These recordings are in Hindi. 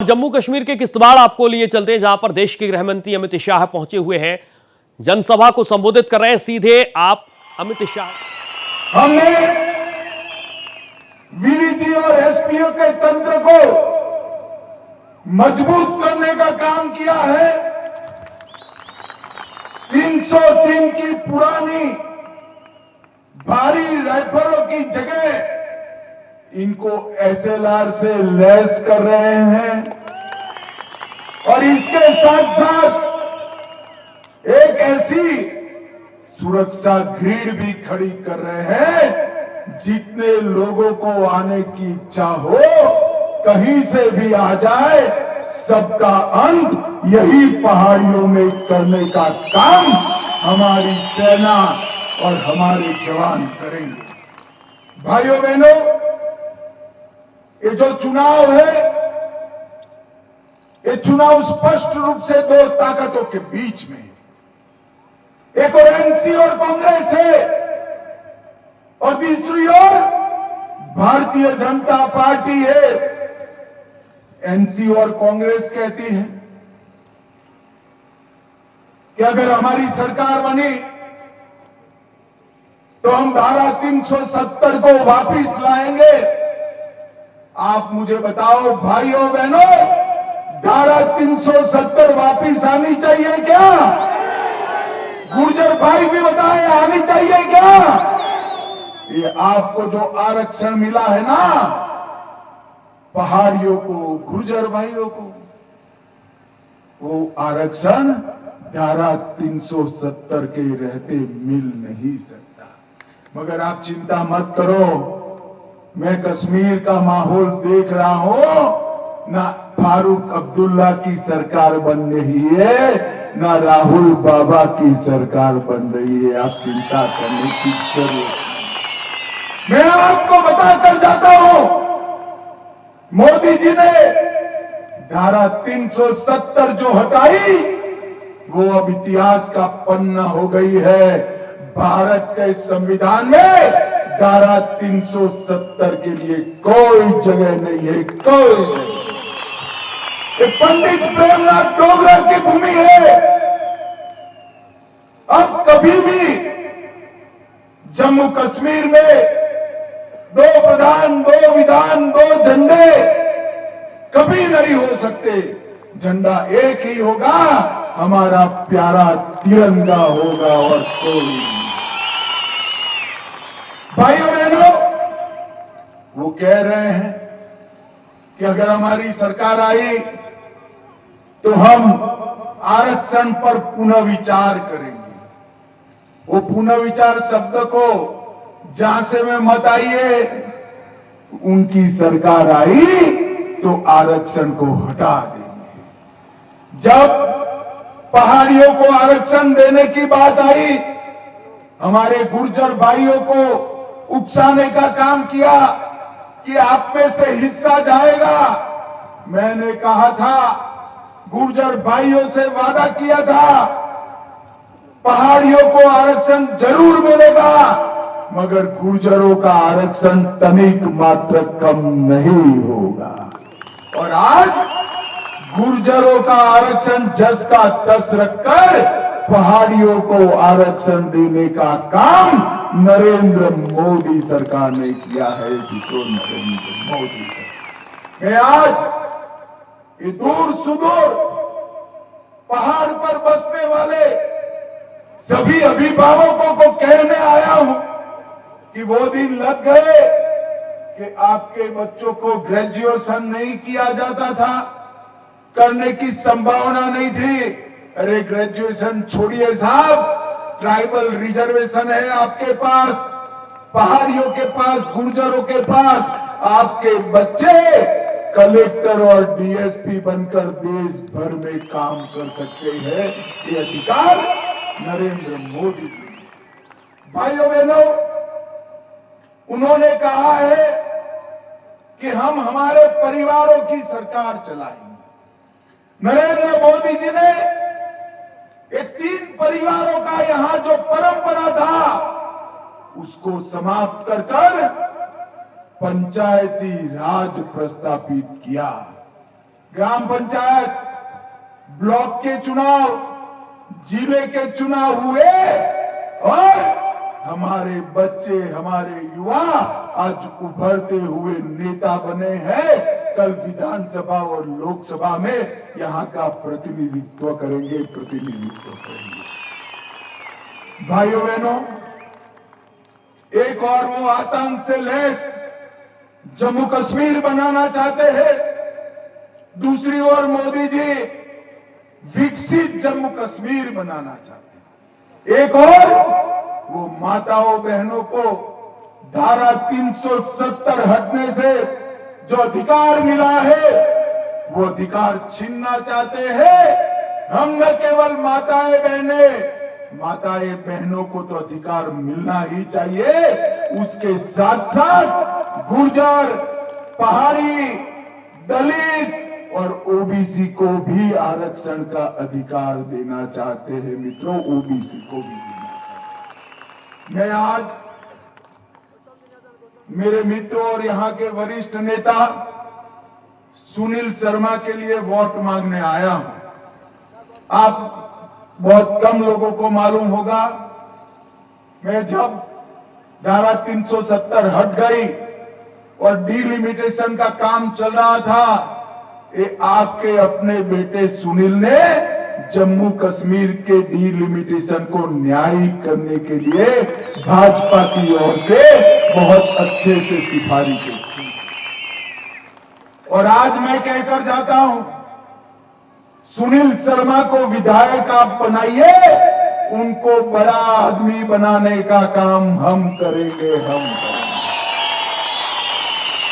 जम्मू कश्मीर के किश्तवाड़ आपको लिए चलते हैं, जहां पर देश के गृह मंत्री अमित शाह पहुंचे हुए हैं। जनसभा को संबोधित कर रहे हैं सीधे आप अमित शाह। हमने वीडीटी और एसपीओ के तंत्र को मजबूत करने का काम किया है। 303 की पुरानी भारी राइफलों की जगह इनको एसएलआर से लैस कर रहे हैं और इसके साथ साथ एक ऐसी सुरक्षा ग्रिड भी खड़ी कर रहे हैं, जितने लोगों को आने की इच्छा हो कहीं से भी आ जाए, सबका अंत यही पहाड़ियों में करने का काम हमारी सेना और हमारे जवान करेंगे। भाइयों बहनों, ये जो चुनाव है, ये चुनाव स्पष्ट रूप से दो ताकतों के बीच में, एक और एनसी और कांग्रेस है और दूसरी ओर भारतीय जनता पार्टी है। एनसी और कांग्रेस कहती है कि अगर हमारी सरकार बनी तो हम धारा 370 को वापस लाएंगे। आप मुझे बताओ भाइयों बहनों, धारा 370 वापस आनी चाहिए क्या? गुर्जर भाई भी बताएं, आनी चाहिए क्या? ये आपको जो आरक्षण मिला है ना, पहाड़ियों को, गुर्जर भाइयों को, वो आरक्षण धारा 370 के रहते मिल नहीं सकता। मगर आप चिंता मत करो, मैं कश्मीर का माहौल देख रहा हूं। ना फारूक अब्दुल्ला की सरकार बन रही है, ना राहुल बाबा की सरकार बन रही है। आप चिंता करने की जरूरत नहीं। मैं आपको बताकर जाता हूं, मोदी जी ने धारा 370 जो हटाई, वो अब इतिहास का पन्ना हो गई है। भारत के संविधान में धारा 370 के लिए कोई जगह नहीं है, कोई नहीं। ये पंडित प्रेमनाथ डोगरा की भूमि है। अब कभी भी जम्मू कश्मीर में दो प्रधान, दो विधान, दो झंडे कभी नहीं हो सकते। झंडा एक ही होगा, हमारा प्यारा तिरंगा होगा और कोई नहीं। भाइयों बहनों, वो कह रहे हैं कि अगर हमारी सरकार आई तो हम आरक्षण पर पुनर्विचार करेंगे। वो पुनर्विचार शब्द को जहां से में मत आइए, उनकी सरकार आई तो आरक्षण को हटा देंगे। जब पहाड़ियों को आरक्षण देने की बात आई, हमारे गुर्जर भाइयों को उकसाने का काम किया कि आप में से हिस्सा जाएगा। मैंने कहा था, गुर्जर भाइयों से वादा किया था, पहाड़ियों को आरक्षण जरूर मिलेगा, मगर गुर्जरों का आरक्षण तनिक मात्र कम नहीं होगा। और आज गुर्जरों का आरक्षण जस का तस रखकर पहाड़ियों को आरक्षण देने का काम नरेंद्र मोदी सरकार ने किया है। नरेंद्र मोदी सरकार। मैं आज ये दूर सुदूर पहाड़ पर बसने वाले सभी अभिभावकों को कहने आया हूं कि वो दिन लग गए कि आपके बच्चों को ग्रेजुएशन नहीं किया जाता था, करने की संभावना नहीं थी। अरे ग्रेजुएशन छोड़िए साहब, ट्राइबल रिजर्वेशन है आपके पास, पहाड़ियों के पास, गुर्जरों के पास। आपके बच्चे कलेक्टर और डीएसपी बनकर देश भर में काम कर सकते हैं। ये अधिकार नरेंद्र मोदी जी। भाइयों बहनों, उन्होंने कहा है कि हम हमारे परिवारों की सरकार चलाएंगे। नरेंद्र मोदी जी ने ये 3 परिवारों का यहां जो परंपरा था, उसको समाप्त कर पंचायती राज प्रस्तापित किया। ग्राम पंचायत, ब्लॉक के चुनाव, जिले के चुनाव हुए और हमारे बच्चे, हमारे युवा आज उभरते हुए नेता बने हैं। कल विधानसभा और लोकसभा में यहां का प्रतिनिधित्व करेंगे। भाइयों बहनों, एक और वो आतंक से लैस जम्मू कश्मीर बनाना चाहते हैं, दूसरी ओर मोदी जी विकसित जम्मू कश्मीर बनाना चाहते हैं। एक और वो माताओं बहनों को धारा 370 हटने से जो अधिकार मिला है वो अधिकार छीनना चाहते हैं। हम न केवल माताएं बहनों को तो अधिकार मिलना ही चाहिए, उसके साथ साथ गुर्जर, पहाड़ी, दलित और ओबीसी को भी आरक्षण का अधिकार देना चाहते हैं। मित्रों, ओबीसी को भी देना चाहते हैं। मैं आज मेरे मित्रों और यहां के वरिष्ठ नेता सुनील शर्मा के लिए वोट मांगने आया हूं। आप बहुत कम लोगों को मालूम होगा, मैं जब धारा 370 हट गई और डीलिमिटेशन का काम चल रहा था, ये आपके अपने बेटे सुनील ने जम्मू कश्मीर के डीलिमिटेशन को न्यायिक करने के लिए भाजपा की ओर से बहुत अच्छे से सिफारिशें की। और आज मैं कहकर जाता हूं, सुनील शर्मा को विधायक आप बनाइए, उनको बड़ा आदमी बनाने का काम हम करेंगे।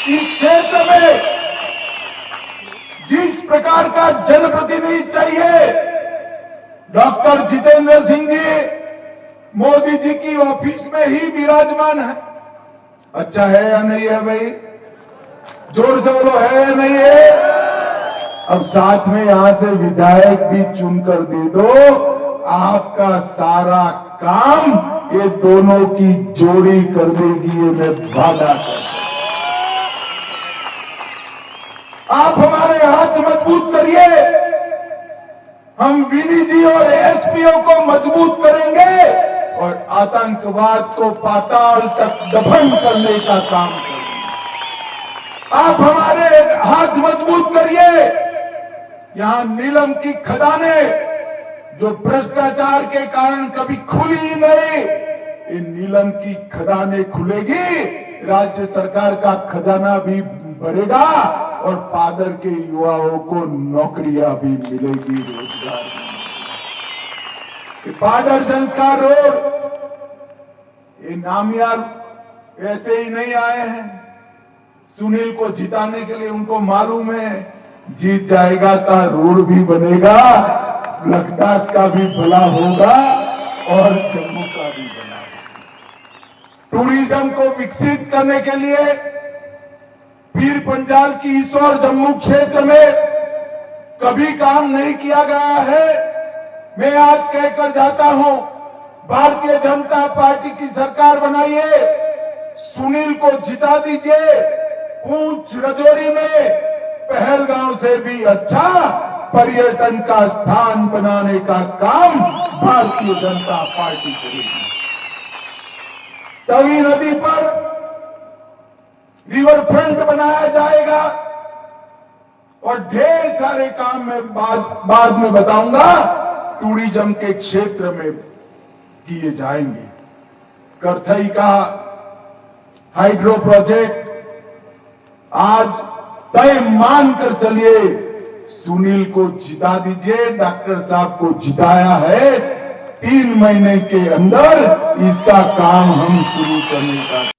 इस क्षेत्र में जिस प्रकार का जनप्रतिनिधि चाहिए, डॉक्टर जितेंद्र सिंह जी मोदी जी की ऑफिस में ही विराजमान है। अच्छा है या नहीं है भाई? जोर से बोलो, है या नहीं है? अब साथ में यहां से विधायक भी चुनकर दे दो, आपका सारा काम ये दोनों की जोड़ी कर देगी, ये मैं वादा करता हूं। आप हमारे हाथ मजबूत करिए, हम विनी जी और एसपीओ को मजबूत करेंगे और आतंकवाद को पाताल तक दफन करने का काम करेंगे। आप हमारे हाथ मजबूत करिए, यहां नीलम की खदानें जो भ्रष्टाचार के कारण कभी खुली ही नहीं, इन नीलम की खदानें खुलेगी, राज्य सरकार का खजाना भी बढ़ेगा और पादर के युवाओं को नौकरियां भी मिलेगी, रोजगार भी। पादर संस्कार रोड, ये नामियार ऐसे ही नहीं आए हैं। सुनील को जिताने के लिए उनको मालूम है, जीत जाएगा तो रोड भी बनेगा, लद्दाख का भी भला होगा और जम्मू का भी भला होगा। टूरिज्म को विकसित करने के लिए पीर पंजाल की इस और जम्मू क्षेत्र में कभी काम नहीं किया गया है। मैं आज कहकर जाता हूं, भारतीय जनता पार्टी की सरकार बनाइए, सुनील को जिता दीजिए। पूंछ राजौरी में पहलगांव से भी अच्छा पर्यटन का स्थान बनाने का काम भारतीय जनता पार्टी करेगी। तवी नदी पर रिवर फ्रंट बनाया जाएगा और ढेर सारे काम मैं बाद में बताऊंगा, टूरिज्म के क्षेत्र में किए जाएंगे। करथई का हाइड्रो प्रोजेक्ट आज तय मानकर चलिए, सुनील को जिता दीजिए। डॉक्टर साहब को जिताया है, 3 महीने के अंदर इसका काम हम शुरू करने का